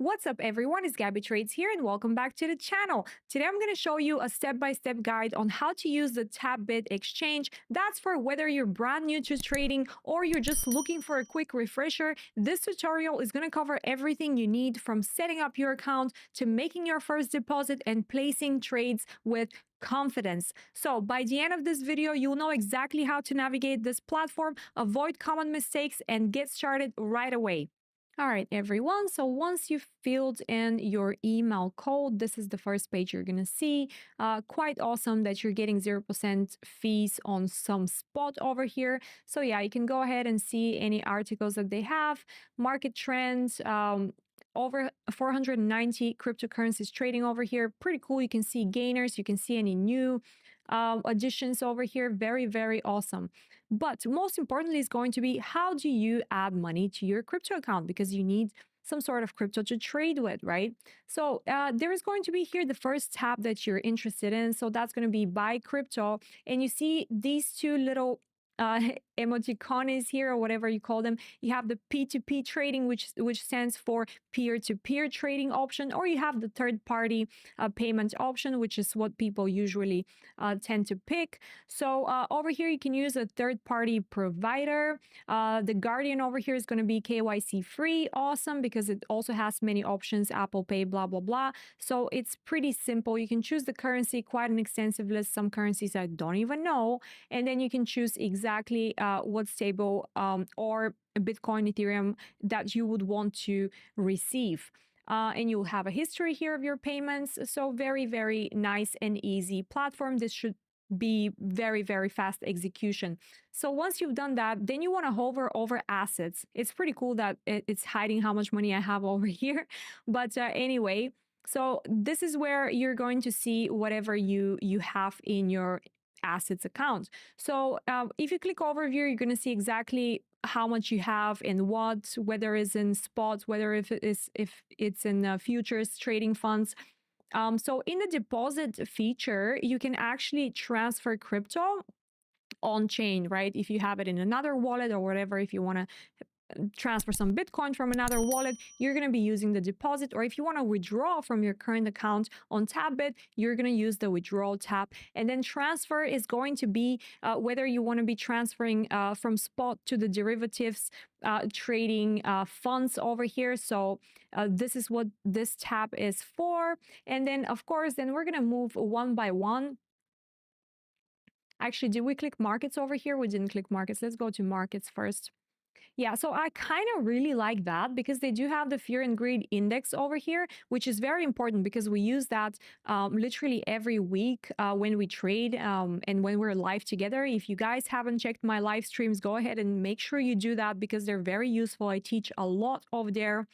What's up, everyone? It's Gabbie Trades here, and welcome back to the channel. Today, I'm going to show you a step-by-step guide on how to use the Tapbit Exchange. That's for whether you're brand new to trading or you're just looking for a quick refresher. This tutorial is going to cover everything you need from setting up your account to making your first deposit and placing trades with confidence. So by the end of this video, you'll know exactly how to navigate this platform, avoid common mistakes, and get started right away. All right, everyone. So once you've filled in your email code, this is the first page you're going to see. Quite awesome that you're getting 0% fees on some spot over here. So yeah, you can go ahead and see any articles that they have, market trends, over 490 cryptocurrencies trading over here. Pretty cool. You can see gainers. You can see any new additions over here. Very, very awesome. But most importantly is going to be, how do you add money to your crypto account? Because you need some sort of crypto to trade with, right? So there is going to be here the first tab that you're interested in. So that's going to be buy crypto. And you see these two little emoticons here, or whatever you call them. You have the P2P trading, which stands for peer-to-peer trading option, or you have the third-party payment option, which is what people usually tend to pick. So over here, you can use a third-party provider. The Guardian over here is going to be KYC free. Awesome, because it also has many options, Apple Pay, blah, blah, blah. So it's pretty simple. You can choose the currency, quite an extensive list. Some currencies I don't even know. And then you can choose exactly what stable or Bitcoin, Ethereum that you would want to receive. And you'll have a history here of your payments. So very, very nice and easy platform. This should be very, very fast execution. So once you've done that, then you want to hover over assets. It's pretty cool that it's hiding how much money I have over here. But anyway, so this is where you're going to see whatever you have in your assets account. So if you click overview, you're going to see exactly how much you have and what, whether it's in spots, whether if it's in futures, trading funds. So in the deposit feature, you can actually transfer crypto on chain, right? If you have it in another wallet or whatever, if you want to transfer some Bitcoin from another wallet, you're going to be using the deposit. Or if you want to withdraw from your current account on Tapbit, you're going to use the withdrawal tab. And then transfer is going to be whether you want to be transferring from spot to the derivatives trading funds over here. So this is what this tab is for. And then, of course, then we're going to move one by one. Actually, did we click markets over here? We didn't click markets. Let's go to markets first. Yeah, so I kind of really like that because they do have the fear and greed index over here, which is very important because we use that literally every week when we trade and when we're live together. If you guys haven't checked my live streams, go ahead and make sure you do that because they're very useful. I teach a lot over there.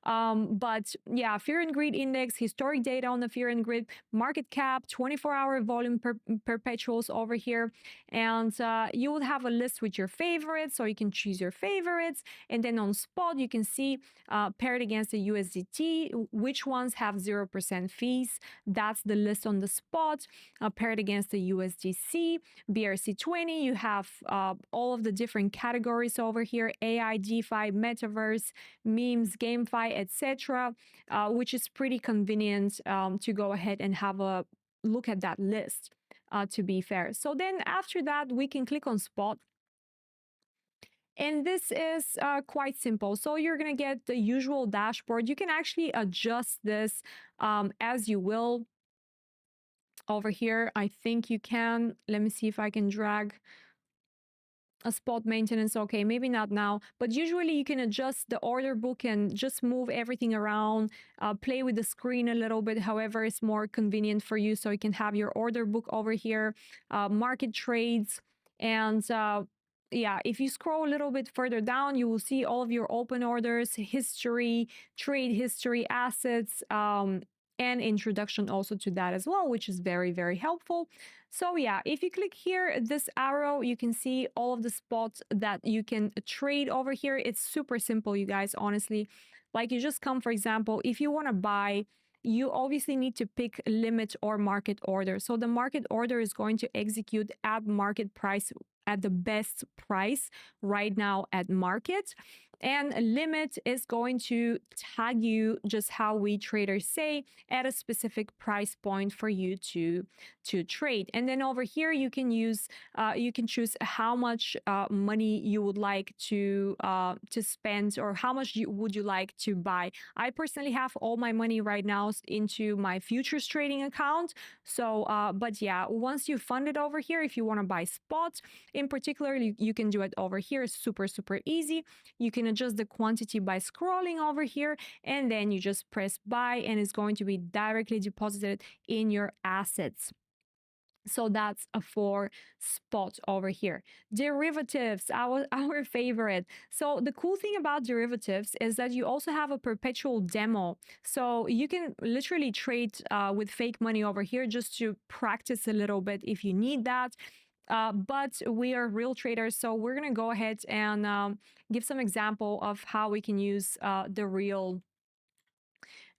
But yeah, fear and greed index, historic data on the fear and greed, market cap, 24-hour volume perpetuals over here. And you will have a list with your favorites, so you can choose your favorites. And then on spot, you can see paired against the USDT, which ones have 0% fees. That's the list on the spot. Paired against the USDC, BRC20, you have all of the different categories over here, AI, DeFi, Metaverse, memes, GameFi, etc., which is pretty convenient to go ahead and have a look at that list, to be fair. So then after that, we can click on spot. And this is quite simple. So you're going to get the usual dashboard. You can actually adjust this as you will over here. I think you can. Let me see if I can drag a spot maintenance. Okay, maybe not now, but usually you can adjust the order book and just move everything around, play with the screen a little bit, however is more convenient for you. So you can have your order book over here, market trades, and yeah, if you scroll a little bit further down, you will see all of your open orders, history, trade history, assets, and introduction also to that as well, which is very, very helpful. So yeah, if you click here, this arrow, you can see all of the spots that you can trade over here. It's super simple, you guys, honestly. Like you just come, for example, if you want to buy, you obviously need to pick limit or market order. So the market order is going to execute at market price, at the best price right now at market. And a limit is going to tag you, just how we traders say, at a specific price point for you to trade. And then over here you can choose how much money you would like to spend, or how much would you like to buy. I personally have all my money right now into my futures trading account. So but yeah, once you fund it over here, if you want to buy spots in particular, you can do it over here. It's super easy. You can adjust the quantity by scrolling over here, and then you just press buy, and it's going to be directly deposited in your assets. So that's a for spot over here. Derivatives, our favorite. So the cool thing about derivatives is that you also have a perpetual demo. So you can literally trade with fake money over here, just to practice a little bit if you need that. But we are real traders, so we're gonna go ahead and give some example of how we can use the real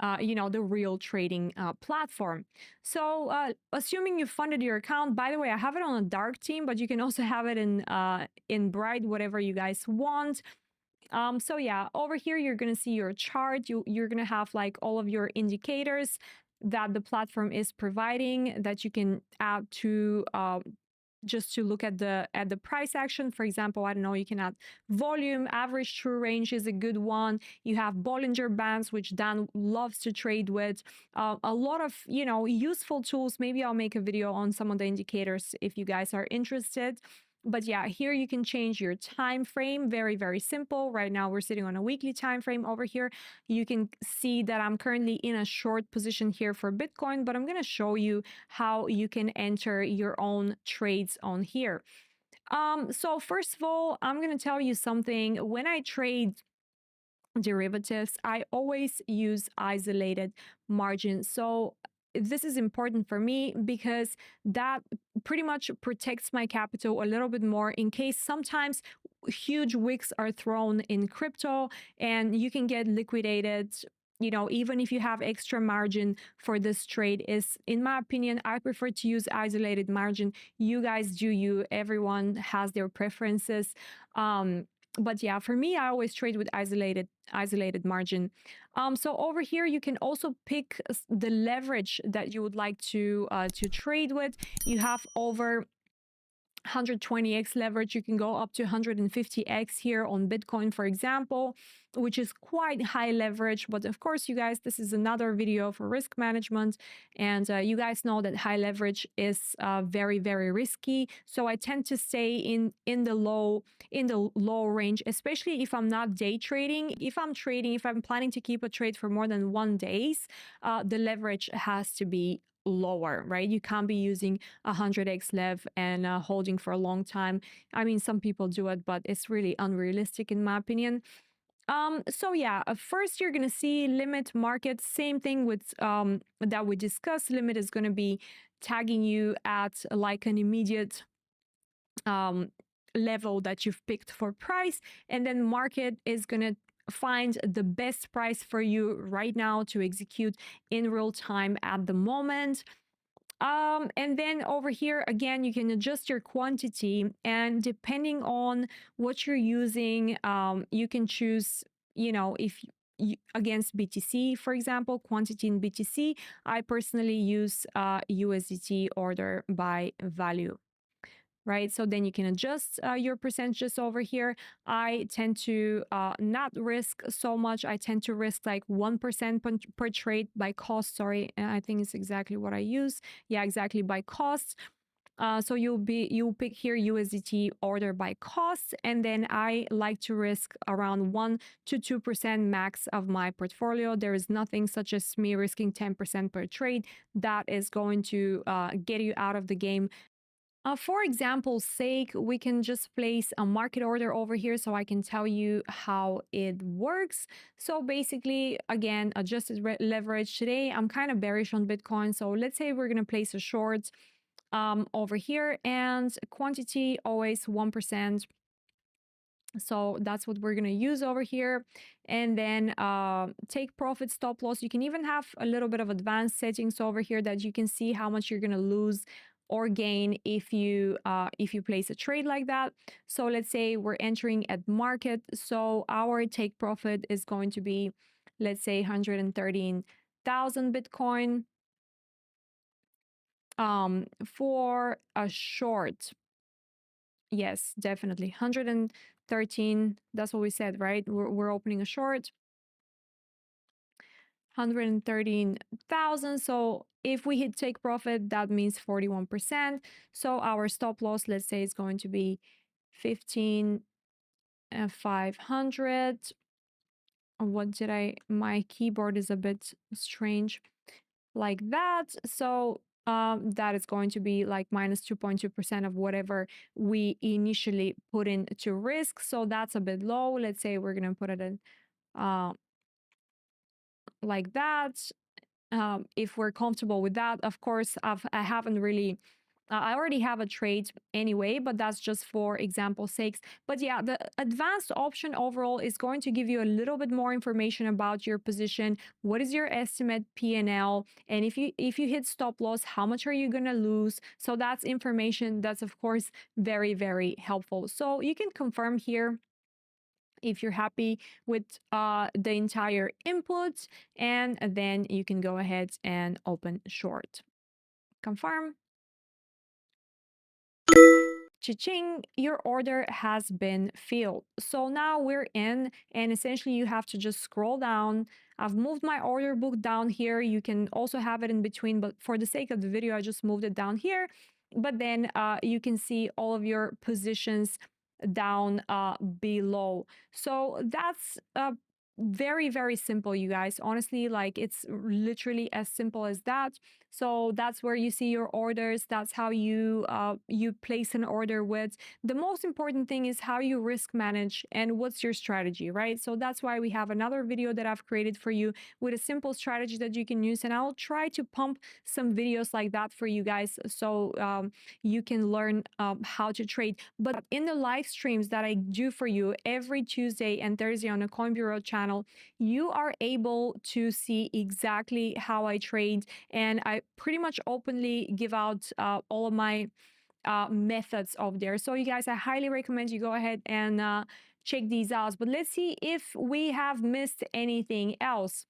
the real trading platform. So assuming you funded your account, by the way, I have it on a dark theme, but you can also have it in bright, whatever you guys want. So yeah, over here you're gonna see your chart. You're gonna have like all of your indicators that the platform is providing, that you can add to just to look at the price action. For example, I don't know, you can add volume. Average true range is a good one. You have Bollinger Bands, which Dan loves to trade with. A lot of useful tools. Maybe I'll make a video on some of the indicators if you guys are interested. But yeah, here you can change your time frame. Very simple. Right now we're sitting on a weekly time frame over here. You can see that I'm currently in a short position here for Bitcoin, but I'm going to show you how you can enter your own trades on here. So first of all, I'm going to tell you something. When I trade derivatives, I always use isolated margins. So this is important for me because that pretty much protects my capital a little bit more in case sometimes huge wicks are thrown in crypto and you can get liquidated. Even if you have extra margin for this trade, is, in my opinion, I prefer to use isolated margin. You guys do you. Everyone has their preferences. But yeah, for me, I always trade with isolated margin. So over here, you can also pick the leverage that you would like to trade with. You have over 120x leverage. You can go up to 150x here on Bitcoin, for example, which is quite high leverage. But of course, you guys, this is another video for risk management, and you guys know that high leverage is very risky. So I tend to stay in the low range, especially if I'm not day trading. If I'm planning to keep a trade for more than 1 day, the leverage has to be lower, right? You can't be using 100x lev and holding for a long time. I mean, some people do it, but it's really unrealistic in my opinion. So yeah, first you're gonna see limit market. Same thing with that we discussed. Limit is gonna be tagging you at like an immediate level that you've picked for price, and then market is gonna find the best price for you right now to execute in real time at the moment. And then over here, again, you can adjust your quantity, and depending on what you're using, you can choose, if against BTC, for example, quantity in BTC, I personally use USDT order by value. Right, so then you can adjust your percentages over here. I tend to not risk so much. I tend to risk like 1% per trade by cost. Sorry, I think it's exactly what I use. Yeah, exactly, by cost. So you'll pick here USDT order by cost, and then I like to risk around 1 to 2% max of my portfolio. There is nothing such as me risking 10% per trade that is going to get you out of the game. For example's sake, we can just place a market order over here so I can tell you how it works. So basically, again, adjusted leverage. Today, I'm kind of bearish on Bitcoin. So let's say we're going to place a short over here, and quantity always 1%. So that's what we're going to use over here. And then take profit, stop loss. You can even have a little bit of advanced settings over here that you can see how much you're going to lose or gain if you place a trade like that. So let's say we're entering at market, so our take profit is going to be, let's say, 113,000 Bitcoin for a short. Yes, definitely 113. That's what we said, right? We're opening a short 113,000. So if we hit take profit, that means 41%. So our stop loss, let's say, is going to be 15,500. What did my keyboard is a bit strange, like that. So that is going to be like minus 2.2% of whatever we initially put into risk. So that's a bit low. Let's say we're going to put it in like that. If we're comfortable with that. Of course, I haven't really, I already have a trade anyway, but that's just for example sakes. But yeah, the advanced option overall is going to give you a little bit more information about your position. What is your estimate P&L? And if you hit stop loss, how much are you going to lose? So that's information that's, of course, very, very helpful. So you can confirm here if you're happy with the entire input, and then you can go ahead and open short. Confirm. Cha-ching, your order has been filled. So now we're in, and essentially you have to just scroll down. I've moved my order book down here. You can also have it in between, but for the sake of the video, I just moved it down here. But then you can see all of your positions down below. So that's very, very simple, you guys. Honestly, like, it's literally as simple as that. So that's where you see your orders. That's how you place an order with. The most important thing is how you risk manage and what's your strategy, right? So that's why we have another video that I've created for you with a simple strategy that you can use, and I'll try to pump some videos like that for you guys, so you can learn how to trade. But in the live streams that I do for you every Tuesday and Thursday on the Coin Bureau channel, you are able to see exactly how I trade, and I pretty much openly give out all of my methods of there. So you guys, I highly recommend you go ahead and check these out. But let's see if we have missed anything else.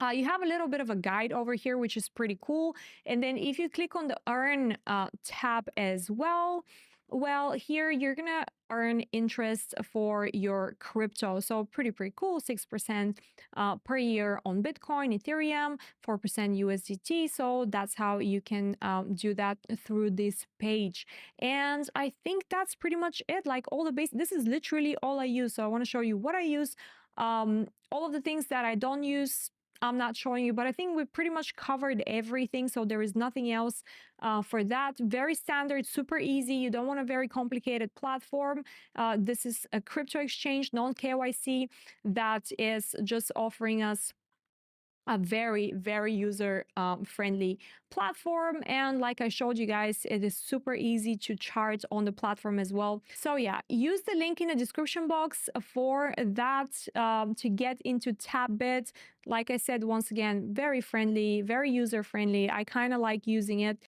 You have a little bit of a guide over here, which is pretty cool. And then if you click on the earn tab as well, here you're gonna earn interest for your crypto. So pretty cool. 6% per year on Bitcoin, Ethereum, 4% USDT. So that's how you can do that through this page. And I think that's pretty much it. Like, all the base, this is literally all I use. So I want to show you what I use. All of the things that I don't use, I'm not showing you, but I think we've pretty much covered everything. So there is nothing else for that. Very standard, super easy. You don't want a very complicated platform. This is a crypto exchange, non-KYC, that is just offering us a very, very user friendly platform. And like I showed you guys, it is super easy to chart on the platform as well. So yeah, use the link in the description box for that to get into Tapbit. Like I said, once again, very friendly, very user friendly. I kind of like using it.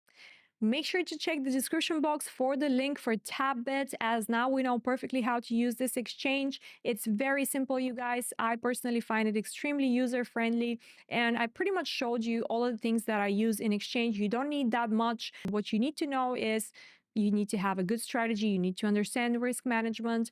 Make sure to check the description box for the link for Tapbit, as now we know perfectly how to use this exchange. It's very simple, you guys. I personally find it extremely user-friendly, and I pretty much showed you all of the things that I use in exchange. You don't need that much. What you need to know is you need to have a good strategy. You need to understand risk management,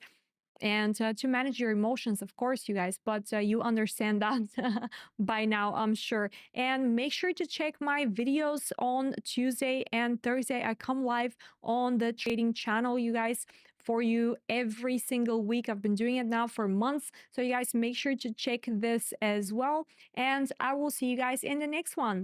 and to manage your emotions, of course, you guys. But you understand that by now, I'm sure. And make sure to check my videos on Tuesday and Thursday. I come live on the trading channel, you guys, for you every single week. I've been doing it now for months. So you guys, make sure to check this as well. And I will see you guys in the next one.